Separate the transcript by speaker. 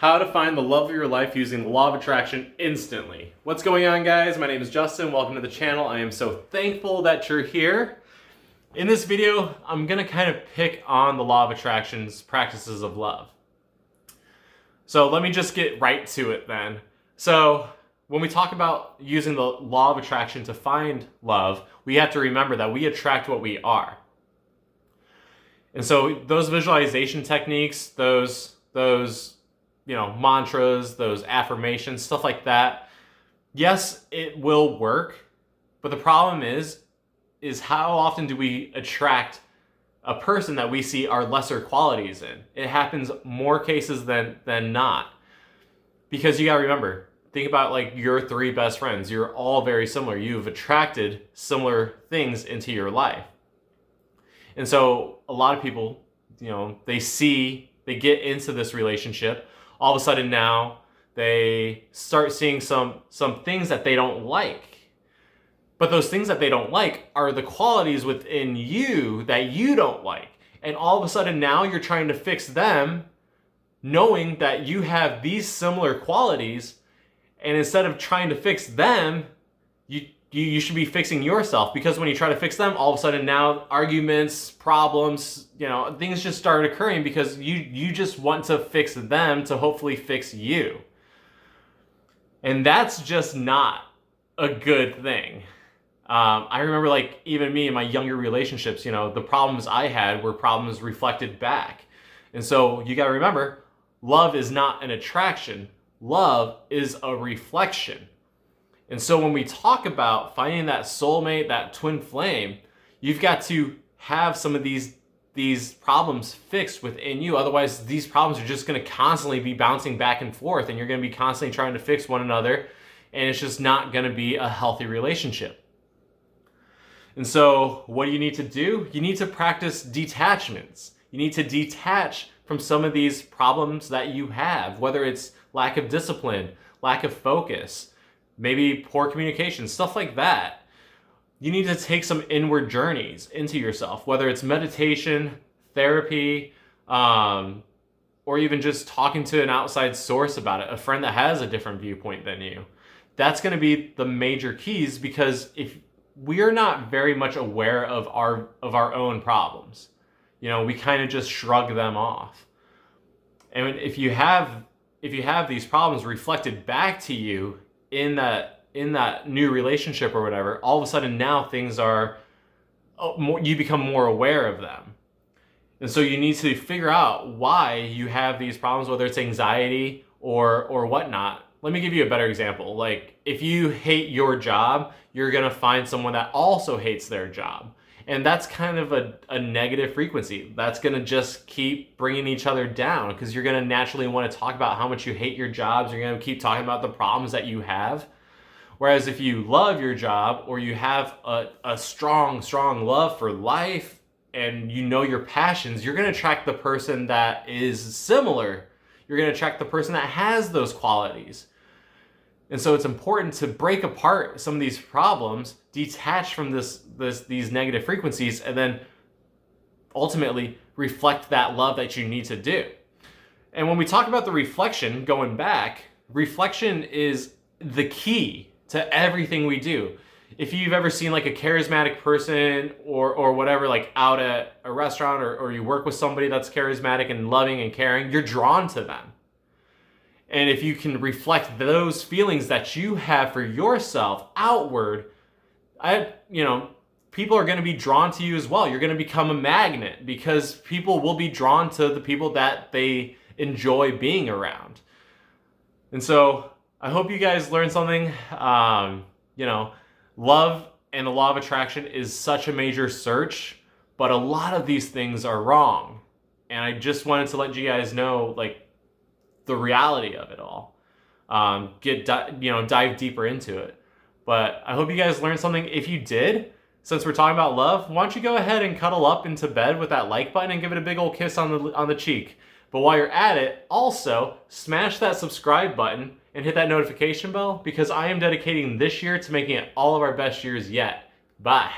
Speaker 1: How to find the love of your life using the law of attraction instantly. What's going on, guys? My name is Justin. Welcome to the channel. I am so thankful that you're here. In this video, I'm gonna kind of pick on the law of attraction's practices of love. So let me just get right to it then. So when we talk about using the law of attraction to find love, we have to remember that we attract what we are. And so those visualization techniques, those mantras, those affirmations, stuff like that, yes, it will work, but the problem is how often do we attract a person that we see our lesser qualities in? It happens more cases than not. Because you gotta remember, think about like your three best friends. You're all very similar. You've attracted similar things into your life. And so a lot of people, they get into this relationship. All of a sudden now they start seeing some things that they don't like. But those things that they don't like are the qualities within you that you don't like. And all of a sudden now you're trying to fix them, knowing that you have these similar qualities. And instead of trying to fix them, you should be fixing yourself, because when you try to fix them, all of a sudden now arguments, problems, things just start occurring because you just want to fix them to hopefully fix you. And that's just not a good thing. I remember like even me in my younger relationships, the problems I had were problems reflected back. And so you got to remember, love is not an attraction. Love is a reflection. And so when we talk about finding that soulmate, that twin flame, you've got to have some of these problems fixed within you. Otherwise, these problems are just going to constantly be bouncing back and forth, and you're going to be constantly trying to fix one another, and it's just not going to be a healthy relationship. And so what do you need to do? You need to practice detachments. You need to detach from some of these problems that you have, whether it's lack of discipline, lack of focus, maybe poor communication, stuff like that. You need to take some inward journeys into yourself, whether it's meditation, therapy, or even just talking to an outside source about it, a friend that has a different viewpoint than you. That's going to be the major keys, because if we are not very much aware of our own problems, we kind of just shrug them off. And if you have these problems reflected back to you in that new relationship or whatever, all of a sudden now things are you become more aware of them. And so you need to figure out why you have these problems, whether it's anxiety or whatnot. Let me give you a better example. Like if you hate your job, you're gonna find someone that also hates their job. And that's kind of a negative frequency. That's gonna just keep bringing each other down, because you're gonna naturally want to talk about how much you hate your jobs. You're gonna keep talking about the problems that you have. Whereas if you love your job, or you have a strong love for life, and your passions, you're gonna attract the person that is similar. You're gonna attract the person that has those qualities. And so it's important to break apart some of these problems, detach from these negative frequencies, and then ultimately reflect that love that you need to do. And when we talk about the reflection, going back, reflection is the key to everything we do. If you've ever seen like a charismatic person or whatever, like out at a restaurant, or you work with somebody that's charismatic and loving and caring, you're drawn to them. And if you can reflect those feelings that you have for yourself outward, people are going to be drawn to you as well. You're going to become a magnet, because people will be drawn to the people that they enjoy being around. And so I hope you guys learned something. Love and the law of attraction is such a major search, but a lot of these things are wrong. And I just wanted to let you guys know, like, the reality of it all. Dive deeper into it. But I hope you guys learned something. If you did, since we're talking about love, why don't you go ahead and cuddle up into bed with that like button and give it a big old kiss on the cheek. But while you're at it, also smash that subscribe button and hit that notification bell, because I am dedicating this year to making it all of our best years yet. Bye.